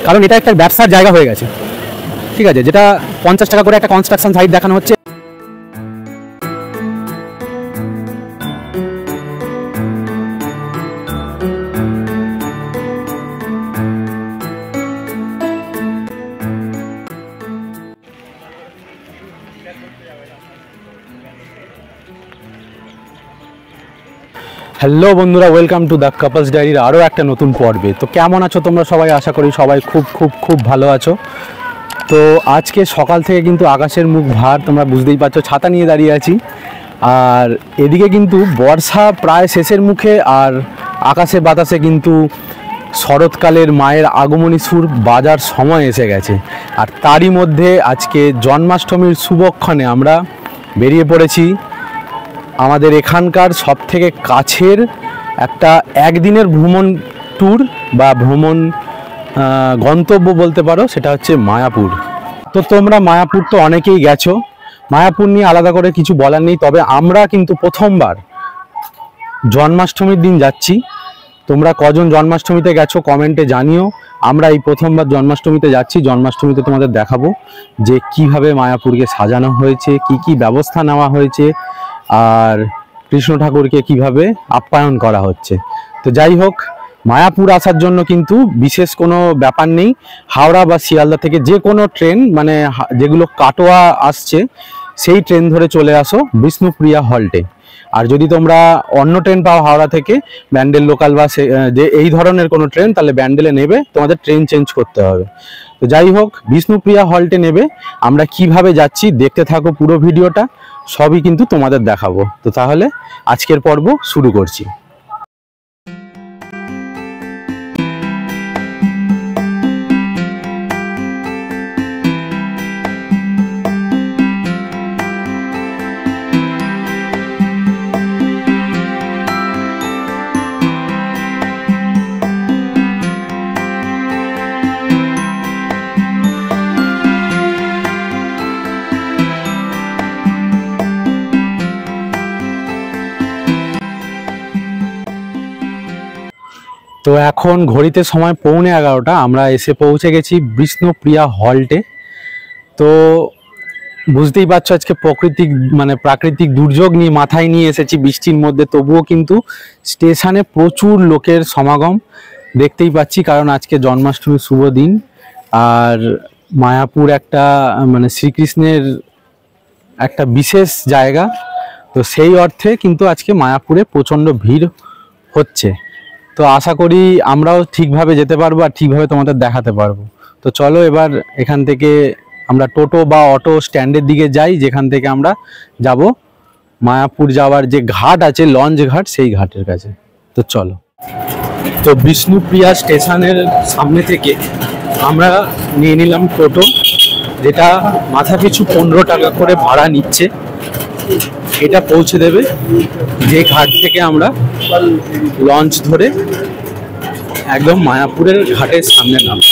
কারণ এটা একটা ব্যবসার জায়গা হয়ে গেছে, ঠিক আছে, যেটা 50 টাকা করে একটা কনস্ট্রাকশন সাইট দেখানো হচ্ছে। হ্যালো বন্ধুরা, ওয়েলকাম টু দ্য কাপলস ডায়েরির আরও একটা নতুন পর্বে। তো কেমন আছো তোমরা সবাই? আশা করি সবাই খুব খুব খুব ভালো আছো। তো আজকে সকাল থেকে কিন্তু আকাশের মুখ ভার, তোমরা বুঝতেই পারছো, ছাতা নিয়ে দাঁড়িয়ে আছি। আর এদিকে কিন্তু বর্ষা প্রায় শেষের মুখে, আর আকাশে বাতাসে কিন্তু শরৎকালের মায়ের আগমনী সুর বাজার সময় এসে গেছে। আর তারই মধ্যে আজকে জন্মাষ্টমীর শুভক্ষণে আমরা বেরিয়ে পড়েছি আমাদের এখানকার সবথেকে কাছের একটা একদিনের ভ্রমণ ট্যুর বা ভ্রমণ গন্তব্য বলতে পারো, সেটা হচ্ছে মায়াপুর। তো তোমরা মায়াপুর তো অনেকেই গেছো, মায়াপুর নিয়ে আলাদা করে কিছু বলার নেই। তবে আমরা কিন্তু প্রথমবার জন্মাষ্টমীর দিন যাচ্ছি। তোমরা কজন জন্মাষ্টমীতে গেছো কমেন্টে জানিও। আমরা এই প্রথমবার জন্মাষ্টমীতে যাচ্ছি। জন্মাষ্টমীতে তোমাদের দেখাবো যে কিভাবে মায়াপুরকে সাজানো হয়েছে, কি কি ব্যবস্থা নেওয়া হয়েছে, আর কৃষ্ণ ঠাকুরকে কিভাবে আপ্যায়ন করা হচ্ছে। তো যাই হোক, মায়াপুর আসার জন্য কিন্তু বিশেষ কোনো ব্যাপার নেই। হাওড়া বা শিয়ালদা থেকে যে কোনো ট্রেন, মানে যেগুলো কাটোয়া আসছে, সেই ট্রেন ধরে চলে আসো বিষ্ণুপ্রিয়া হল্টে। আর যদি তোমরা অন্য ট্রেন পাও হাওড়া থেকে, ব্যান্ডেল লোকাল বা যে এই ধরনের কোনো ট্রেন, তাহলে ব্যান্ডেলে নেবে, তোমাদের ট্রেন চেঞ্জ করতে হবে। তো যাই হোক, বিষ্ণুপ্রিয়া হল্টে নেবে। আমরা কিভাবে যাচ্ছি দেখতে থাকো পুরো ভিডিওটা, সবই কিন্তু তোমাদের দেখাবো। তো তাহলে আজকের পর্ব শুরু করছি। তো এখন ঘড়িতে সময় 11:15, আমরা এসে পৌঁছে গেছি বিষ্ণুপ্রিয়া হল্টে। তো বুঝতেই পারছো আজকে প্রাকৃতিক দুর্যোগ নিয়ে মাথায় নিয়ে এসেছি বৃষ্টির মধ্যে, তবুও কিন্তু স্টেশনে প্রচুর লোকের সমাগম দেখতেই পাচ্ছি, কারণ আজকে জন্মাষ্টমীর শুভ দিন। আর মায়াপুর একটা শ্রীকৃষ্ণের একটা বিশেষ জায়গা, তো সেই অর্থে কিন্তু আজকে মায়াপুরে প্রচণ্ড ভিড় হচ্ছে। তো আশা করি আমরাও ঠিকভাবে যেতে পারবো আর ঠিকভাবে তোমাদের দেখাতে পারবো। তো চলো এবার এখান থেকে আমরা টোটো বা অটো স্ট্যান্ডের দিকে যাই, যেখান থেকে আমরা যাব মায়াপুর যাওয়ার যে ঘাট আছে, লঞ্চ ঘাট, সেই ঘাটের কাছে। তো চলো। তো বিষ্ণুপ্রিয়া স্টেশনের সামনে থেকে আমরা নিয়ে নিলাম টোটো, যেটা মাথা পিছু 15 টাকা করে ভাড়া নিচ্ছে। এটা পৌঁছে দেবে যে ঘাট থেকে আমরা লঞ্চ ধরে একদম মায়াপুরের ঘাটের সামনে নামব।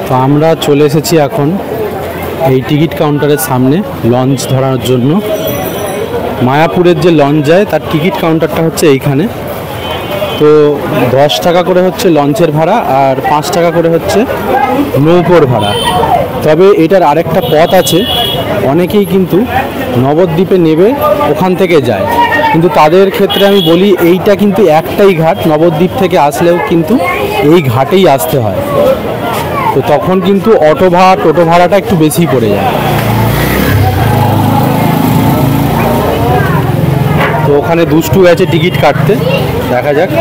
তো আমরা চলে এসেছি এখন এই টিকিট কাউন্টারের সামনে লঞ্চ ধরার জন্য। মায়াপুরের যে লঞ্চ যায় তার টিকিট কাউন্টারটা হচ্ছে এইখানে। তো 10 টাকা করে হচ্ছে লঞ্চের ভাড়া, আর 5 টাকা করে হচ্ছে নৌকোর ভাড়া। তবে এটার আরেকটা পথ আছে, অনেকেই কিন্তু নবদ্বীপে নেবে ওখান থেকে যায়, কিন্তু তাদের ক্ষেত্রে আমি বলি এইটা কিন্তু একটাই ঘাট, নবদ্বীপ থেকে আসলেও কিন্তু এই ঘাটেই আসতে হয়। তো তখন কিন্তু টোটো ভাড়াটা একটু বেশি পড়ে যায়। তো ওখানে দুষ্টু গেছে টিকিট কাটতে, দেখা যাক।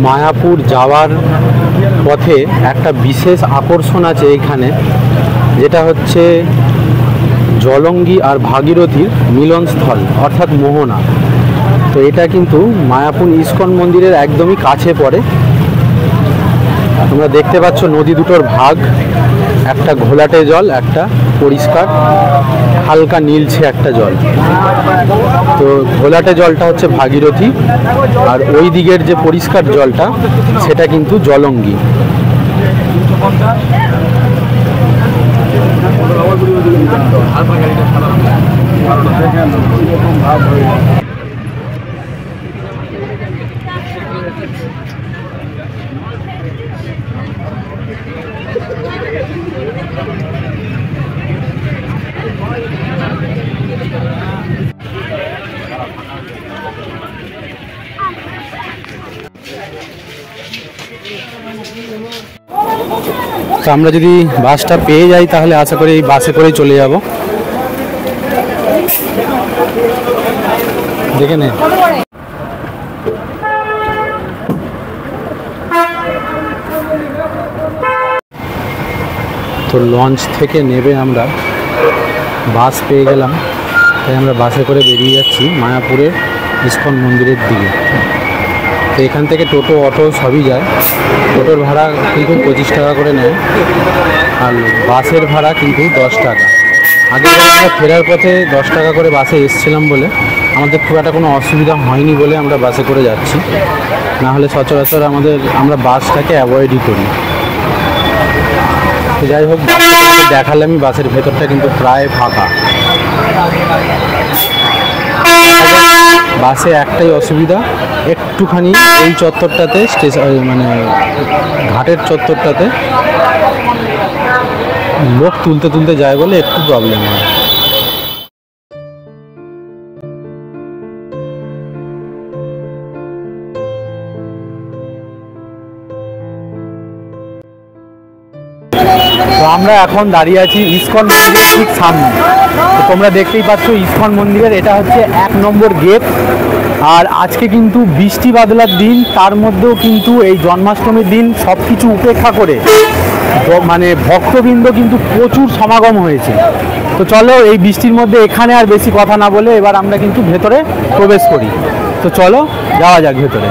মায়াপুর যাওয়ার পথে একটা বিশেষ আকর্ষণ আছে এখানে, যেটা হচ্ছে জলঙ্গি আর ভাগীরথীর মিলনস্থল অর্থাৎ মোহনা। তো এটা কিন্তু মায়াপুর ইস্কন মন্দিরের একদমই কাছে পড়ে। তোমরা দেখতে পাচ্ছ নদী দুটোর ভাগ, একটা ঘোলাটে জল, একটা পরিষ্কার হালকা নীলছে একটা জল। তো ঘোলাটে জলটা হচ্ছে ভাগীরথী, আর ওই দিকের যে পরিষ্কার জলটা সেটা কিন্তু জলঙ্গি। তো আমরা যদি বাসটা পেয়ে যাই তাহলে আশা করি এই বাসে করেই চলে যাব। দেখে নে তো লঞ্চ থেকে নেবে আমরা বাস পেয়ে গেলাম, তাই আমরা বাসে করে বেরিয়ে যাচ্ছি মায়াপুরের ইস্কন মন্দিরের দিকে। তো এখান থেকে টোটো, অটো সবই যায়। টোটোর ভাড়া কিন্তু 25 টাকা করে নেয়, আর বাসের ভাড়া কিন্তু 10 টাকা। আগে আমরা ফেরার পথে 10 টাকা করে বাসে এসেছিলাম বলে আমাদের খুব একটা কোনো অসুবিধা হয়নি বলে আমরা বাসে করে যাচ্ছি, না হলে সচরাচর আমরা বাসটাকে অ্যাভয়েডই করি। তো যাই হোক, দেখালামই বাসের ভেতরটা কিন্তু প্রায় ফাঁকা। বাসে একটাই অসুবিধা, একটুখানি এই চত্বরটাতে মানে ঘাটের চত্বরটাতে লোক তুলতে তুলতে যায় বলে একটু প্রবলেম হয়। তো আমরা এখন দাঁড়িয়ে আছি ইস্কন মন্দিরের ঠিক সামনে। তো তোমরা দেখতেই পাচ্ছ ইস্কন মন্দিরের এটা হচ্ছে 1 নম্বর গেট। আর আজকে কিন্তু বৃষ্টি বাদলার দিন, তার মধ্যেও কিন্তু এই জন্মাষ্টমীর দিন সব কিছু উপেক্ষা করে মানে ভক্তবৃন্দ কিন্তু প্রচুর সমাগম হয়েছে। তো চলো এই বৃষ্টির মধ্যে এখানে আর বেশি কথা না বলে এবার আমরা কিন্তু ভেতরে প্রবেশ করি। তো চলো যাওয়া যাক ভেতরে।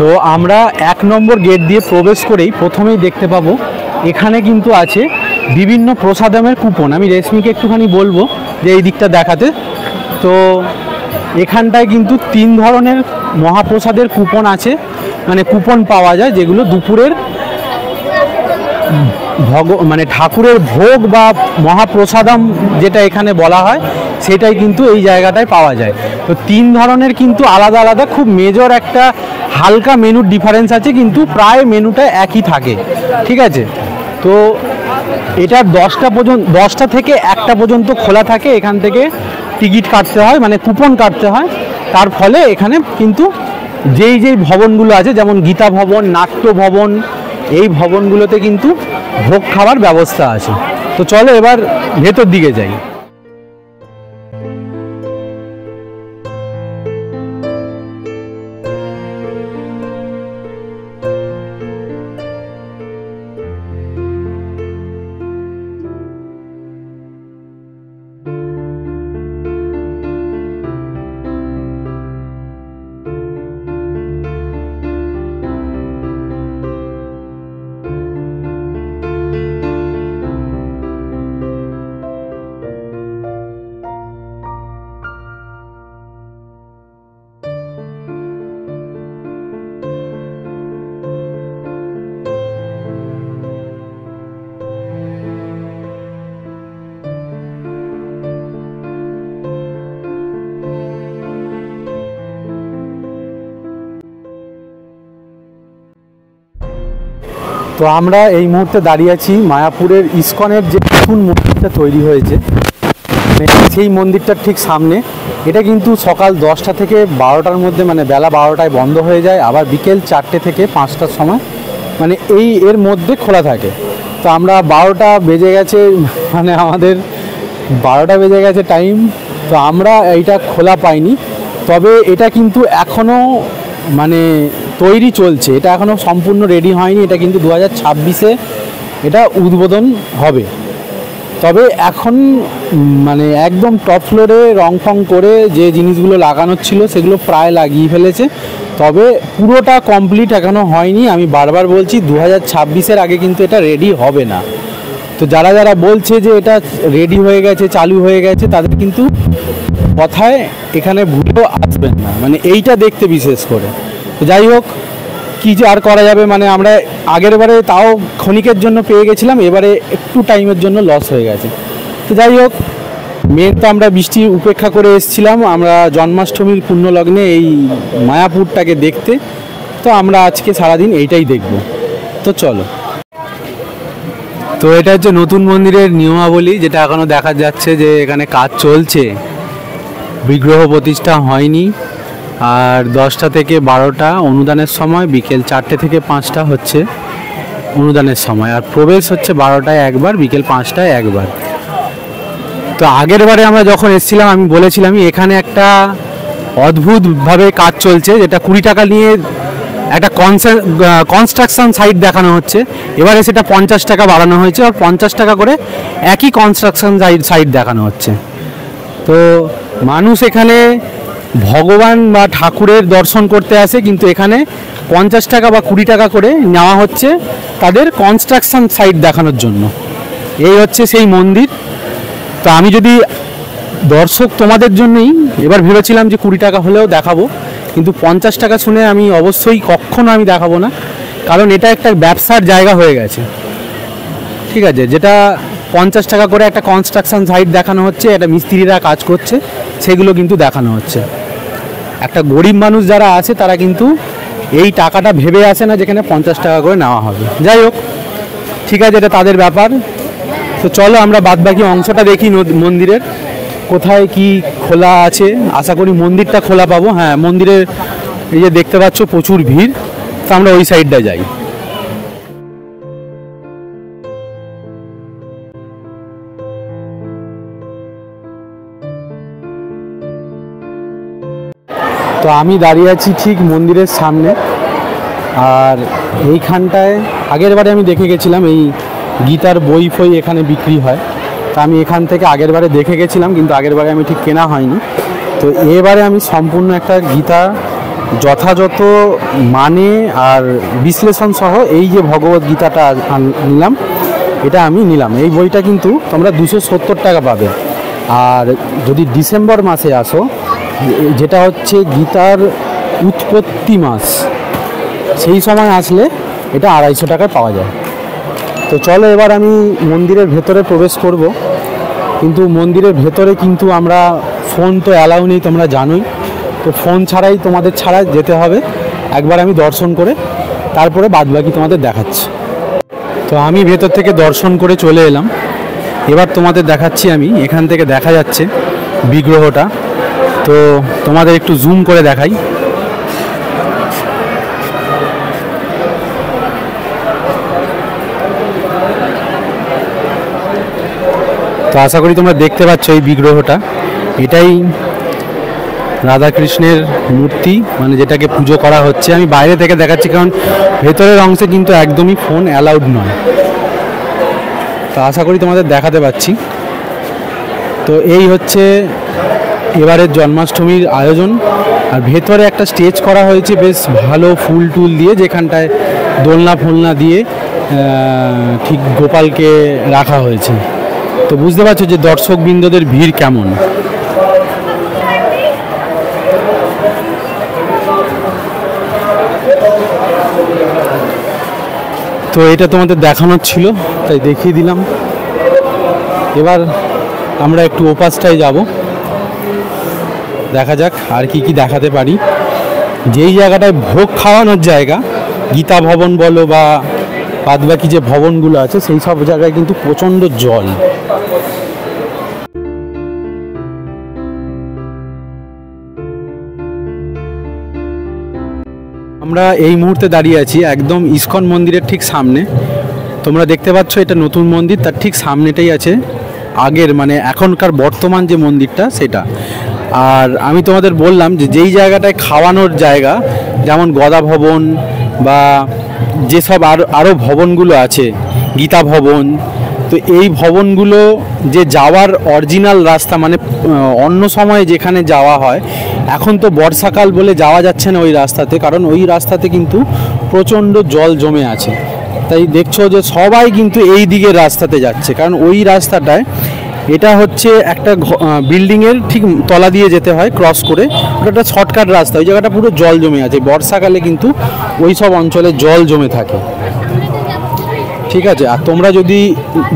তো আমরা 1 নম্বর গেট দিয়ে প্রবেশ করেই প্রথমেই দেখতে পাবো এখানে কিন্তু আছে বিভিন্ন প্রসাদামের কুপন। আমি রেশমিকে একটুখানি বলবো যে এই দিকটা দেখাতে। তো এখানটায় কিন্তু 3 ধরনের মহাপ্রসাদের কুপন আছে, মানে কুপন পাওয়া যায়, যেগুলো দুপুরের মানে ঠাকুরের ভোগ বা মহাপ্রসাদম যেটা এখানে বলা হয় সেটাই কিন্তু এই জায়গাটায় পাওয়া যায়। তো 3 ধরনের কিন্তু আলাদা আলাদা খুব মেজর একটা হালকা মেনুর ডিফারেন্স আছে, কিন্তু প্রায় মেনুটা একই থাকে, ঠিক আছে। তো এটা 10টা থেকে 1টা পর্যন্ত খোলা থাকে। এখান থেকে টিকিট কাটতে হয়, মানে কুপন কাটতে হয়। তার ফলে এখানে কিন্তু যেই ভবনগুলো আছে, যেমন গীতা ভবন, নাট্য ভবন, এই ভবনগুলোতে কিন্তু ভোগ খাওয়ার ব্যবস্থা আছে। তো চলো এবার ভেতর দিকে যাই। তো আমরা এই মুহূর্তে দাঁড়িয়ে আছি মায়াপুরের ইসকনের যে নতুন মন্দিরটা তৈরি হয়েছে, সেই মন্দিরটার ঠিক সামনে। এটা কিন্তু সকাল 10টা থেকে 12টার মধ্যে, মানে বেলা 12টায় বন্ধ হয়ে যায়, আবার বিকেল 4টে থেকে 5টার সময়, মানে এর মধ্যে খোলা থাকে। তো আমরা 12টা বেজে গেছে, মানে আমাদের 12টা বেজে গেছে টাইম, তো আমরা এইটা খোলা পাইনি। তবে এটা কিন্তু এখনও মানে তৈরি চলছে, এটা এখনও সম্পূর্ণ রেডি হয়নি। এটা কিন্তু 2026-এ এটা উদ্বোধন হবে। তবে এখন মানে একদম টপ ফ্লোরে রং ফং করে যে জিনিসগুলো লাগানোর ছিল সেগুলো প্রায় লাগিয়ে ফেলেছে, তবে পুরোটা কমপ্লিট এখনও হয়নি। আমি বারবার বলছি 2026-এর আগে কিন্তু এটা রেডি হবে না। তো যারা যারা বলছে যে এটা রেডি হয়ে গেছে, চালু হয়ে গেছে, তাদের কিন্তু কথায় এখানে ভুলেও আসবেন না, মানে এইটা দেখতে বিশেষ করে। তো যাই হোক, কী যে আর করা যাবে, মানে আমরা আগের বারে তাও ক্ষণিকের জন্য পেয়ে গেছিলাম, এবারে একটু টাইমের জন্য লস হয়ে গেছে। তো যাই হোক, মেন তো আমরা বৃষ্টি উপেক্ষা করে এসেছিলাম আমরা জন্মাষ্টমীর পুণ্যলগ্নে এই মায়াপুরটাকে দেখতে। তো আমরা আজকে সারাদিন এইটাই দেখব। তো চলো। তো এটা হচ্ছে নতুন মন্দিরের নিয়মাবলী, যেটা এখনও দেখা যাচ্ছে যে এখানে কাজ চলছে, বিগ্রহ প্রতিষ্ঠা হয়নি। আর 10টা থেকে 12টা অনুদানের সময়, বিকেল 4টে থেকে 5টা হচ্ছে অনুদানের সময়, আর প্রবেশ হচ্ছে 12টায় একবার, বিকেল 5টায় একবার। তো আগের বারে আমরা যখন এসেছিলাম আমি বলেছিলাম এখানে একটা অদ্ভুতভাবে কাজ চলছে, যেটা 20 টাকা নিয়ে একটা কনস্ট্রাকশন সাইট দেখানো হচ্ছে। এবারে সেটা 50 টাকা বাড়ানো হয়েছে, আর 50 টাকা করে একই কনস্ট্রাকশন সাইট দেখানো হচ্ছে। তো মানুষ এখানে ভগবান বা ঠাকুরের দর্শন করতে আসে, কিন্তু এখানে 50 টাকা বা 20 টাকা করে নেওয়া হচ্ছে তাদের কনস্ট্রাকশন সাইট দেখানোর জন্য। এই হচ্ছে সেই মন্দির। তো আমি যদি দর্শক তোমাদের জন্যই এবার ভেবেছিলাম যে 20 টাকা হলেও দেখাবো, কিন্তু 50 টাকা শুনে আমি অবশ্যই কখনো আমি দেখাবো না, কারণ এটা একটা ব্যবসার জায়গা হয়ে গেছে। ঠিক আছে, যেটা 50 টাকা করে একটা কনস্ট্রাকশন সাইট দেখানো হচ্ছে, এটা মিস্ত্রিরা কাজ করছে, সেগুলো কিন্তু দেখানো হচ্ছে। একটা গরিব মানুষ যারা আছে তারা কিন্তু এই টাকাটা ভেবে আসে না যেখানে 50 টাকা করে নেওয়া হবে। যাই হোক, ঠিক আছে, এটা তাদের ব্যাপার। তো চলো আমরা বাদবাকি অংশটা দেখি মন্দিরের, কোথায় কি খোলা আছে। আশা করি মন্দিরটা খোলা পাবো। হ্যাঁ, মন্দিরের এই যে দেখতে পাচ্ছ প্রচুর ভিড়, তো আমরা ওই সাইডটা যাই। তো আমি দাঁড়িয়ে আছি ঠিক মন্দিরের সামনে, আর এইখানটায় আগের বারে আমি দেখে গেছিলাম এই গীতার বই ফই এখানে বিক্রি হয়। তো আমি এখান থেকে আগের বারে দেখে গেছিলাম, কিন্তু আগের বারে আমি ঠিক কেনা হয়নি। তো এবারে আমি সম্পূর্ণ একটা গীতা যথাযথ মানে আর বিশ্লেষণ সহ এই যে ভগবত গীতাটা নিলাম, এটা আমি নিলাম। এই বইটা কিন্তু তোমরা 270 টাকা পাবে। আর যদি ডিসেম্বর মাসে আসো, যেটা হচ্ছে গীতার উৎপত্তি মাস, সেই সময় আসলে এটা 250 টাকায় পাওয়া যায়। তো চলো এবার আমি মন্দিরের ভেতরে প্রবেশ করব, কিন্তু মন্দিরের ভেতরে কিন্তু আমরা ফোন তো অ্যালাউ নেই, তোমরা জানোই। তো ফোন ছাড়াই তোমাদের ছাড়া যেতে হবে। একবার আমি দর্শন করে তারপরে বাদবাকি তোমাদের দেখাচ্ছি। তো আমি ভেতর থেকে দর্শন করে চলে এলাম। এবার তোমাদের দেখাচ্ছি আমি, এখান থেকে দেখা যাচ্ছে বিগ্রহটা। তো তোমাদের একটু জুম করে দেখাই। তো আশা করি তোমরা দেখতে পাচ্ছ এই বিগ্রহটা, এটাই রাধাকৃষ্ণের মূর্তি, মানে যেটাকে পুজো করা হচ্ছে। আমি বাইরে থেকে দেখাচ্ছি, কারণ ভেতরের অংশে কিন্তু একদমই ফোন অ্যালাউড নয়। তো আশা করি তোমাদের দেখাতে পাচ্ছি। তো এই হচ্ছে এবারের জন্মাষ্টমীর আয়োজন। আর ভেতরে একটা স্টেজ করা হয়েছে বেশ ভালো ফুল টুল দিয়ে, যেখানটায় দোলনা ফোলনা দিয়ে ঠিক গোপালকে রাখা হয়েছে। তো বুঝতে পারছো যে দর্শকবৃন্দদের ভিড় কেমন। তো এটা তোমাদের দেখানোর ছিল, তাই দেখিয়ে দিলাম। এবার আমরা একটু ওপাশটায় যাব, দেখা যাক আর কি কি দেখাতে পারি। যেই জায়গাটায় ভোগ খাওয়ানোর জায়গা, গীতা ভবন বলো বা বাদবাকি যে ভবনগুলো আছে সেই সব জায়গায় কিন্তু প্রচণ্ড জল। আমরা এই মুহূর্তে দাঁড়িয়ে আছি একদম ইস্কন মন্দিরের ঠিক সামনে। তোমরা দেখতে পাচ্ছ এটা নতুন মন্দির, তার ঠিক সামনেটাই আছে আগের মানে এখনকার বর্তমান যে মন্দিরটা সেটা। আর আমি তোমাদের বললাম যে যেই জায়গাটায় খাওয়ানোর জায়গা, যেমন গদা ভবন বা যেসব আরও ভবনগুলো আছে, গীতা ভবন, তো এই ভবনগুলো যে যাওয়ার অরিজিনাল রাস্তা মানে অন্য সময়ে যেখানে যাওয়া হয়, এখন তো বর্ষাকাল বলে যাওয়া যাচ্ছে না ওই রাস্তাতে, কারণ ওই রাস্তাতে কিন্তু প্রচণ্ড জল জমে আছে। তাই দেখছো যে সবাই কিন্তু এই দিকের রাস্তাতে যাচ্ছে, কারণ ওই রাস্তাটায় এটা হচ্ছে একটা বিল্ডিংয়ের ঠিক তলা দিয়ে যেতে হয় ক্রস করে, ওটা একটা শর্টকাট রাস্তা। ওই জায়গাটা পুরো জল জমে আছে, বর্ষাকালে কিন্তু ওই সব অঞ্চলে জল জমে থাকে, ঠিক আছে। আর তোমরা যদি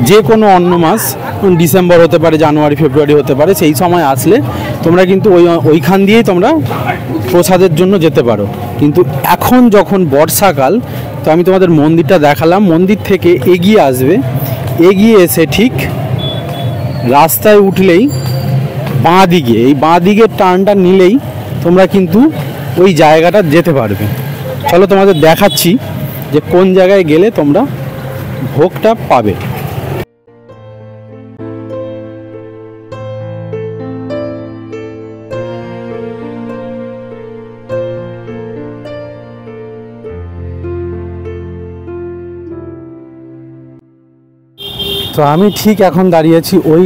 যে কোনো অন্য মাস, ডিসেম্বর হতে পারে, জানুয়ারি ফেব্রুয়ারি হতে পারে, সেই সময় আসলে তোমরা কিন্তু ওইখান দিয়েই তোমরা প্রসাদের জন্য যেতে পারো। কিন্তু এখন যখন বর্ষাকাল, তো আমি তোমাদের মন্দিরটা দেখালাম, মন্দির থেকে এগিয়ে আসবে, এগিয়ে এসে ঠিক রাস্তায় উঠলেই বাঁ দিকে, এই বাঁ দিকের টার্নটা নিলেই তোমরা কিন্তু ওই জায়গাটা যেতে পারবে। চলো তোমাদের দেখাচ্ছি যে কোন জায়গায় গেলে তোমরা ভোগটা পাবে। তো আমি ঠিক এখন দাঁড়িয়েছি ওই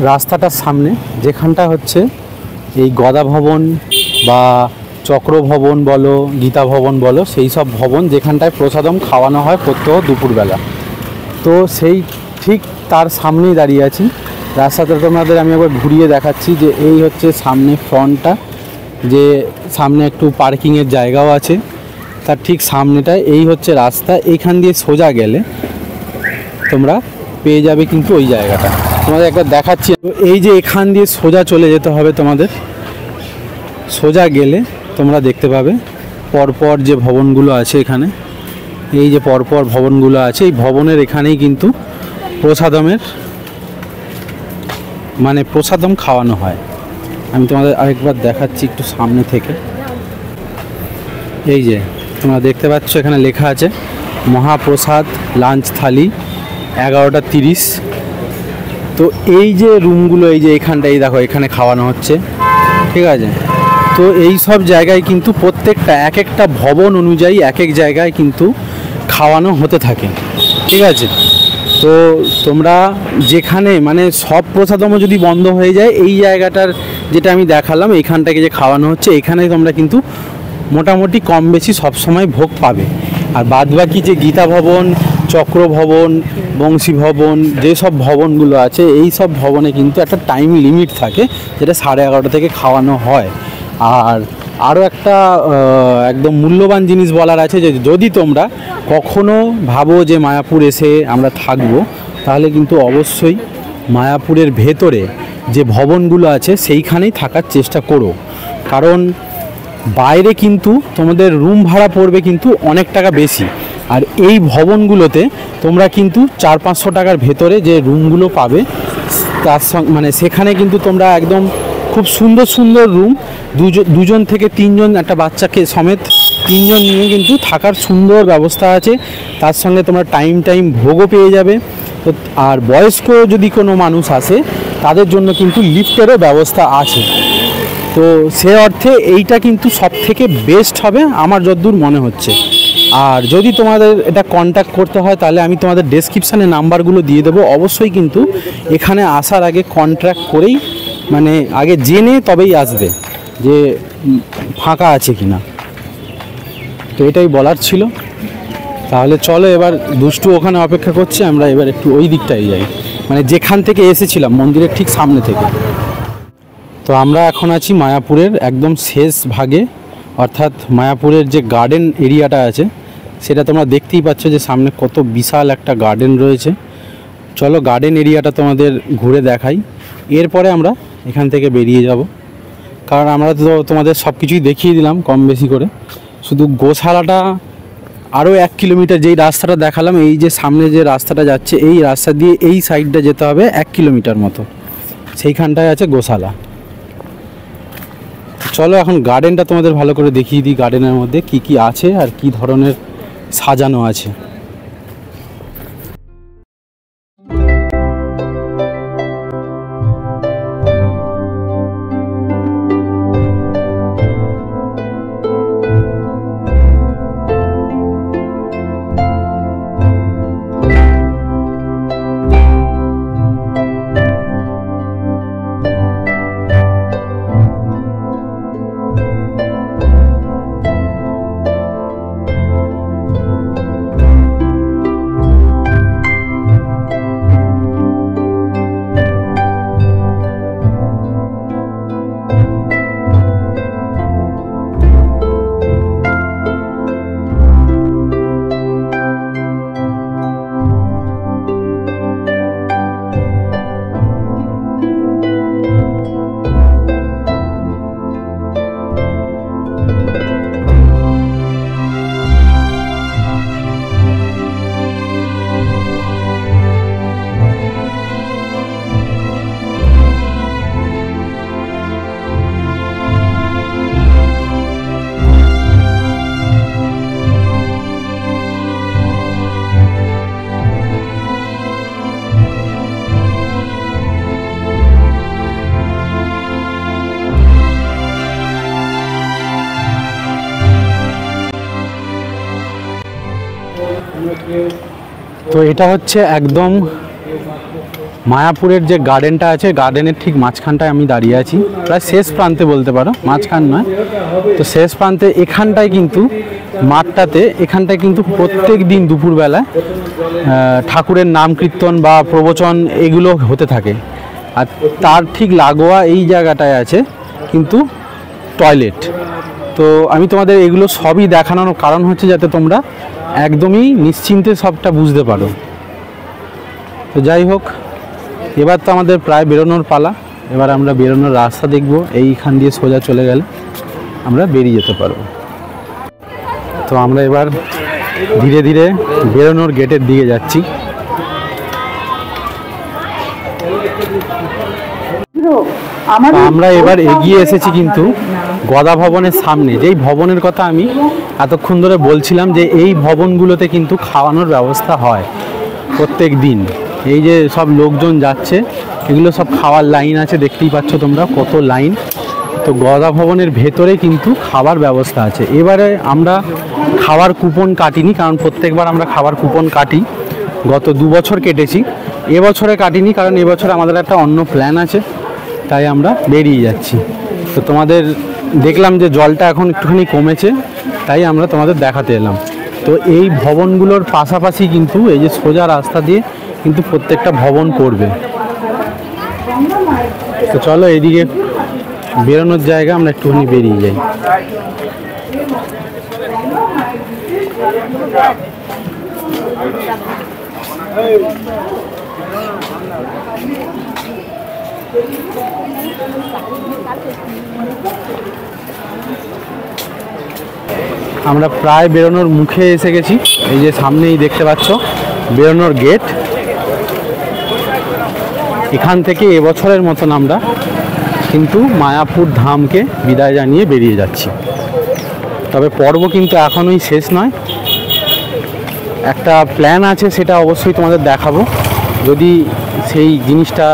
রাস্তাটার সামনে, যেখানটা হচ্ছে এই গদা ভবন বা চক্র ভবন বলো, গীতা ভবন বলো, সেই সব ভবন যেখানটায় প্রসাদম খাওয়ানো হয় প্রত্যহ দুপুরবেলা। তো সেই ঠিক তার সামনেই দাঁড়িয়ে আছি। রাস্তাটা তোমাদের আমি একবার ঘুরিয়ে দেখাচ্ছি যে এই হচ্ছে সামনে ফ্রন্টটা, যে সামনে একটু পার্কিংয়ের জায়গাও আছে, তার ঠিক সামনেটায় এই হচ্ছে রাস্তা। এইখান দিয়ে সোজা গেলে তোমরা পেয়ে যাবে কিন্তু ওই জায়গাটা, তোমাদের একবার দেখাচ্ছি। এই যে এখান দিয়ে সোজা চলে যেতে হবে তোমাদের, সোজা গেলে তোমরা দেখতে পাবে পরপর যে ভবনগুলো আছে এখানে, এই যে পরপর ভবনগুলো আছে, এই ভবনের এখানেই কিন্তু প্রসাদমের মানে প্রসাদম খাওয়ানো হয়। আমি তোমাদের আরেকবার দেখাচ্ছি একটু সামনে থেকে। এই যে তোমরা দেখতে পাচ্ছ এখানে লেখা আছে মহাপ্রসাদ লাঞ্চ থালি 11:30। তো এই যে রুমগুলো, এই যে এখানটাই দেখো, এখানে খাওয়ানো হচ্ছে, ঠিক আছে। তো এই সব জায়গায় কিন্তু প্রত্যেকটা এক একটা ভবন অনুযায়ী এক এক জায়গায় কিন্তু খাওয়ানো হতে থাকে, ঠিক আছে। তো তোমরা যেখানে মানে সব প্রসাদমও যদি বন্ধ হয়ে যায়, এই জায়গাটার যেটা আমি দেখালাম এইখানটাকে যে খাওয়ানো হচ্ছে, এখানে তোমরা কিন্তু মোটামুটি কম বেশি সবসময় ভোগ পাবে। আর বাদবাকি যে গীতা ভবন, চক্র ভবন, বংশী ভবন, যেসব ভবনগুলো আছে, এই সব ভবনে কিন্তু একটা টাইম লিমিট থাকে, যেটা 11:30 থেকে খাওয়ানো হয়। আর আরও একটা একদম মূল্যবান জিনিস বলার আছে, যে যদি তোমরা কখনো ভাবো যে মায়াপুর এসে আমরা থাকবো, তাহলে কিন্তু অবশ্যই মায়াপুরের ভেতরে যে ভবনগুলো আছে সেইখানেই থাকার চেষ্টা করো, কারণ বাইরে কিন্তু তোমাদের রুম ভাড়া পড়বে কিন্তু অনেক টাকা বেশি। আর এই ভবনগুলোতে তোমরা কিন্তু 400-500 টাকার ভেতরে যে রুমগুলো পাবে, তার সঙ্গে মানে সেখানে কিন্তু তোমরা একদম খুব সুন্দর সুন্দর রুম, দুজন থেকে তিনজন, একটা বাচ্চাকে সমেত তিনজন নিয়ে কিন্তু থাকার সুন্দর ব্যবস্থা আছে। তার সঙ্গে তোমরা টাইম ভোগও পেয়ে যাবে। তো আর বয়স্ক যদি কোনো মানুষ আসে, তাদের জন্য কিন্তু লিফটেরও ব্যবস্থা আছে। তো সে অর্থে এইটা কিন্তু সব থেকে বেস্ট হবে আমার যতদূর মনে হচ্ছে। আর যদি তোমাদের এটা কন্ট্যাক্ট করতে হয়, তাহলে আমি তোমাদের ডেসক্রিপশানে নাম্বারগুলো দিয়ে দেবো। অবশ্যই কিন্তু এখানে আসার আগে কন্ট্যাক্ট করেই, মানে আগে জেনে তবেই আসবে যে ফাঁকা আছে কি না। তো এটাই বলার ছিল। তাহলে চলো, এবার দুষ্টু ওখানে অপেক্ষা করছে, আমরা এবার একটু ওই দিকটায় যাই, মানে যেখান থেকে এসেছিলাম মন্দিরের ঠিক সামনে থেকে। তো আমরা এখন আছি মায়াপুরের একদম শেষ ভাগে, অর্থাৎ মায়াপুরের যে গার্ডেন এরিয়াটা আছে সেটা তোমরা দেখতেই পাচ্ছ যে সামনে কত বিশাল একটা গার্ডেন রয়েছে। চলো গার্ডেন এরিয়াটা তোমাদের ঘুরে দেখাই, এরপরে আমরা এখান থেকে বেরিয়ে যাব। কারণ আমরা তো তোমাদের সব কিছুই দেখিয়ে দিলাম কম বেশি করে, শুধু গোশালাটা আরও 1 কিলোমিটার যেই রাস্তাটা দেখালাম, এই যে সামনে যে রাস্তাটা যাচ্ছে এই রাস্তা দিয়ে এই সাইডটা যেতে হবে 1 কিলোমিটার মতো, সেইখানটায় আছে গোশালা। চলো এখন গার্ডেনটা তোমাদের ভালো করে দেখিয়ে দিই, গার্ডেনের মধ্যে কি কি আছে আর কি ধরনের সাজানো আছে। তো এটা হচ্ছে একদম মায়াপুরের যে গার্ডেনটা আছে, গার্ডেনের ঠিক মাঝখানটায় আমি দাঁড়িয়ে আছি, প্রায় শেষ প্রান্তে বলতে পারো, মাঝখান নয়। তো শেষ প্রান্তে এখানটায় কিন্তু মাঠটাতে, এখানটায় কিন্তু প্রত্যেক দিন দুপুরবেলায় ঠাকুরের নাম কীর্তন বা প্রবচন এগুলো হতে থাকে। আর তার ঠিক লাগোয়া এই জায়গাটায় আছে কিন্তু টয়লেট। তো আমি তোমাদের এগুলো সবই দেখানোর কারণ হচ্ছে যাতে তোমরা একদমই নিশ্চিন্তে সবটা বুঝতে পারো। তো যাই হোক, এবার তো আমাদের প্রায় বেরোনোর পালা। এবার আমরা বেরোনোর রাস্তা দেখব, এইখান দিয়ে সোজা চলে গেলে আমরা বেরিয়ে যেতে পারবো। তো আমরা এবার ধীরে ধীরে বেরোনোর গেটের দিকে যাচ্ছি। আমরা এবার এগিয়ে এসেছি কিন্তু গদা ভবনের সামনে, যেই ভবনের কথা আমি এতক্ষণ ধরে বলছিলাম যে এই ভবনগুলোতে কিন্তু খাওয়ানোর ব্যবস্থা হয় প্রত্যেক দিন। এই যে সব লোকজন যাচ্ছে, এগুলো সব খাওয়ার লাইন আছে, দেখতেই পাচ্ছ তোমরা কত লাইন। তো গদা ভবনের ভেতরে কিন্তু খাবার ব্যবস্থা আছে। এবারে আমরা খাওয়ার কুপন কাটিনি, কারণ প্রত্যেকবার আমরা খাবার কুপন কাটি, গত 2 বছর কেটেছি, এবছরে কাটিনি কারণ এবছর আমাদের একটা অন্য প্ল্যান আছে, তাই আমরা বেরিয়ে যাচ্ছি। তো তোমাদের দেখলাম যে জলটা এখন একটুখানি কমেছে, তাই আমরা তোমাদের দেখাতে এলাম। তো এই ভবনগুলোর পাশাপাশি কিন্তু এই যে সোজা রাস্তা দিয়ে কিন্তু প্রত্যেকটা ভবন পড়বে। তো চলো এইদিকে বেরোনোর জায়গা, আমরা একটুখানি বেরিয়ে যাই। আমরা প্রায় বেরোনোর মুখে এসে গেছি। এই যে সামনেই দেখতে পাচ্ছ বেরোনোর গেট। এখান থেকে এবছরের মতন আমরা কিন্তু মায়াপুর ধামকে বিদায় জানিয়ে বেরিয়ে যাচ্ছি। তবে পর্ব কিন্তু এখনই শেষ নয়, একটা প্ল্যান আছে, সেটা অবশ্যই তোমাদের দেখাবো যদি সেই জিনিসটা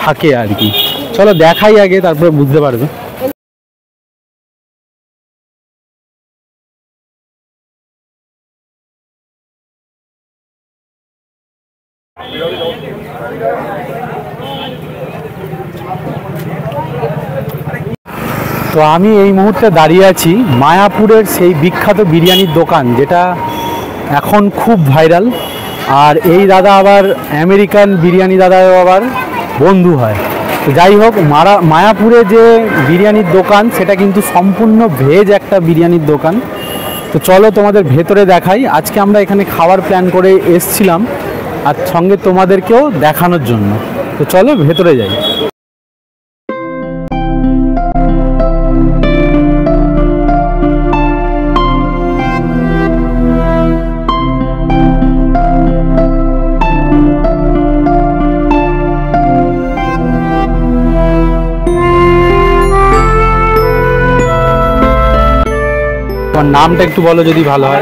থাকে আর কি। চলো দেখাই আগে, তারপরে বুঝতে পারবে। তো আমি এই মুহূর্তে দাঁড়িয়ে আছি মায়াপুরের সেই বিখ্যাত বিরিয়ানির দোকান, যেটা এখন খুব ভাইরাল। আর এই দাদা আবার আমেরিকান বিরিয়ানি দাদাও আবার বন্ধু হয়। তো যাই হোক, মায়াপুরে যে বিরিয়ানির দোকান সেটা কিন্তু সম্পূর্ণ ভেজ একটা বিরিয়ানির দোকান। তো চলো তোমাদের ভেতরে দেখাই। আজকে আমরা এখানে খাওয়ার প্ল্যান করে এসছিলাম আর সঙ্গে তোমাদেরকেও দেখানোর জন্য। তো চলো ভেতরে যাই। তোমার নামটা একটু বলো যদি ভালো হয়।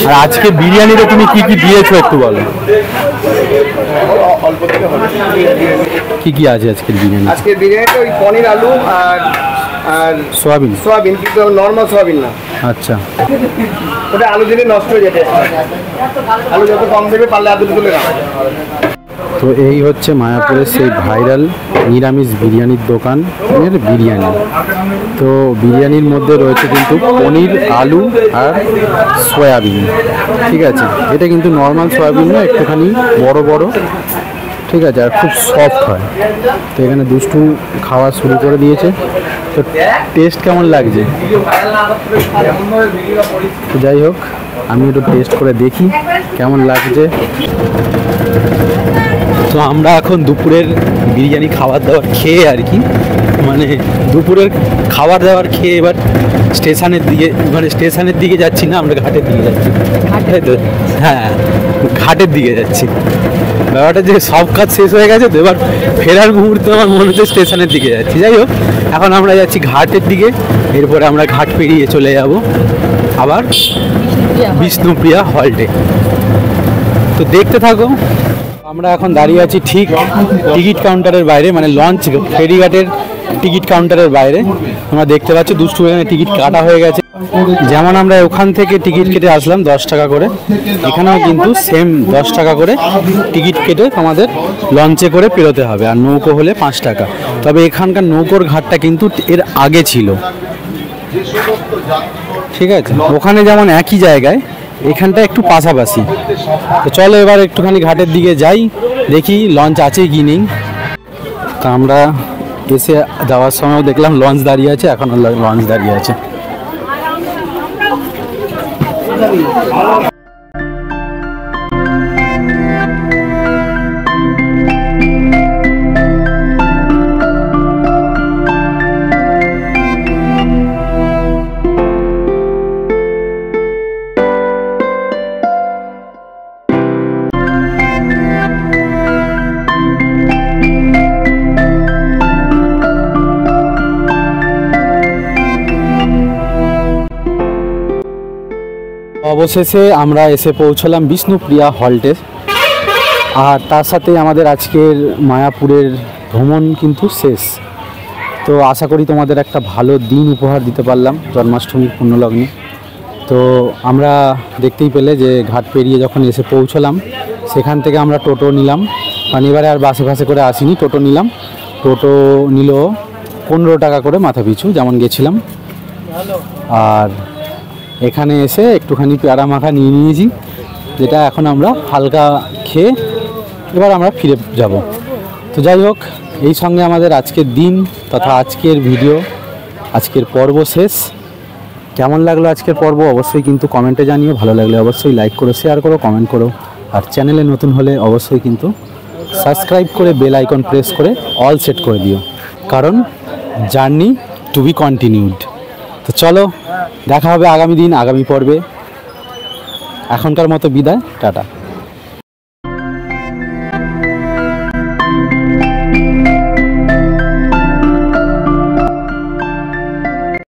আর আজকে বিরিয়ানিতে তুমি কি কি দিয়েছো একটু বলো। কি কি আছে আজকের বিরিয়ানি? আজকের বিরিয়ানিতে ওই পনির, আলু আর সোয়াবিন। সোয়াবিন, কিন্তু নর্মাল সোয়াবিন না। আচ্ছা, ওটা আলু দিলে নষ্ট হয়ে যাবে। আলু যত কম দেবে পারলে আলু তুলে না। তো এই হচ্ছে মায়াপুরের সেই ভাইরাল নিরামিষ বিরিয়ানির দোকান বিরিয়ানি। তো বিরিয়ানির মধ্যে রয়েছে কিন্তু পনির, আলু আর সয়াবিন। ঠিক আছে, এটা কিন্তু নর্মাল সয়াবিন না, একটুখানি বড় বড়। ঠিক আছে, আর খুব সফট হয়। তো এখানে দুষ্টু খাওয়া শুরু করে দিয়েছে। তো টেস্ট কেমন লাগছে? তো যাই হোক, আমি একটু টেস্ট করে দেখি কেমন লাগছে। তো আমরা এখন দুপুরের বিরিয়ানি খাবার দাবার খেয়ে আর কি, মানে দুপুরের খাবার দাবার খেয়ে এবার স্টেশনের দিকে, মানে স্টেশনের দিকে যাচ্ছি না, আমরা ঘাটের দিকে যাচ্ছি। তাই তো? হ্যাঁ, ঘাটের দিকে যাচ্ছি। ব্যাপারটা যে সব কাজ শেষ হয়ে গেছে, তো এবার ফেরার মুহূর্তে আমার মনে হচ্ছে স্টেশনের দিকে যাচ্ছি। যাই হোক, এখন আমরা যাচ্ছি ঘাটের দিকে। এরপরে আমরা ঘাট পেরিয়ে চলে যাব আবার বিষ্ণুপ্রিয়া হল্টে। তো দেখতে থাকো। আমরা এখন দাঁড়িয়ে আছি ঠিক টিকিট কাউন্টারের বাইরে, মানে লঞ্চ ফেরিঘাটের টিকিট কাউন্টারের বাইরে। তোমরা দেখতে পাচ্ছ দুষ্টু এখানে টিকিট কাটা হয়ে গেছে। যেমন আমরা ওখান থেকে টিকিট কেটে আসলাম 10 টাকা করে, এখানেও কিন্তু সেম 10 টাকা করে টিকিট কেটে আমাদের লঞ্চে করে পেরোতে হবে। আর নৌকো হলে 5 টাকা। তবে এখানকার নৌকোর ঘাটটা কিন্তু এর আগে ছিল। ঠিক আছে, ওখানে যেমন একই জায়গায়, এখানটা একটু পাশাপাশি। তো চলো এবার একটুখানি ঘাটের দিকে যাই, দেখি লঞ্চ আছে কি নেই। তা আমরা এসে যাওয়ার সময়ও দেখলাম লঞ্চ দাঁড়িয়ে আছে, এখন লঞ্চ দাঁড়িয়ে আছে। অবশেষে আমরা এসে পৌঁছলাম বিষ্ণুপ্রিয়া হল্টে। আর তার সাথে আমাদের আজকের মায়াপুরের ভ্রমণ কিন্তু শেষ। তো আশা করি তোমাদের একটা ভালো দিন উপহার দিতে পারলাম জন্মাষ্টমীর পুণ্যলগ্নে। তো আমরা দেখতেই পেলে যে ঘাট পেরিয়ে যখন এসে পৌঁছলাম, সেখান থেকে আমরা টোটো নিলাম। মানে এবারে আর বাসে ফাসে করে আসিনি, টোটো নিলাম। টোটো নিল 15 টাকা করে মাথা পিছু, যেমন গেছিলাম। আর এখানে এসে একটুখানি পেয়ারা মাখা নিয়ে নিয়েছি, যেটা এখন আমরা হালকা খেয়ে এবার আমরা ফিরে যাব। তো যাই হোক, এই সঙ্গে আমাদের আজকের দিন তথা আজকের ভিডিও, আজকের পর্ব শেষ। কেমন লাগলো আজকের পর্ব অবশ্যই কিন্তু কমেন্টে জানিও। ভালো লাগলে অবশ্যই লাইক করো, শেয়ার করো, কমেন্ট করো। আর চ্যানেলে নতুন হলে অবশ্যই কিন্তু সাবস্ক্রাইব করে বেল আইকন প্রেস করে অল সেট করে দিও, কারণ জার্নি টু বি কন্টিনিউড। তো চলো, দেখা হবে আগামী দিন, আগামী পর্বে। এখনকার মতো বিদায়, টাটা।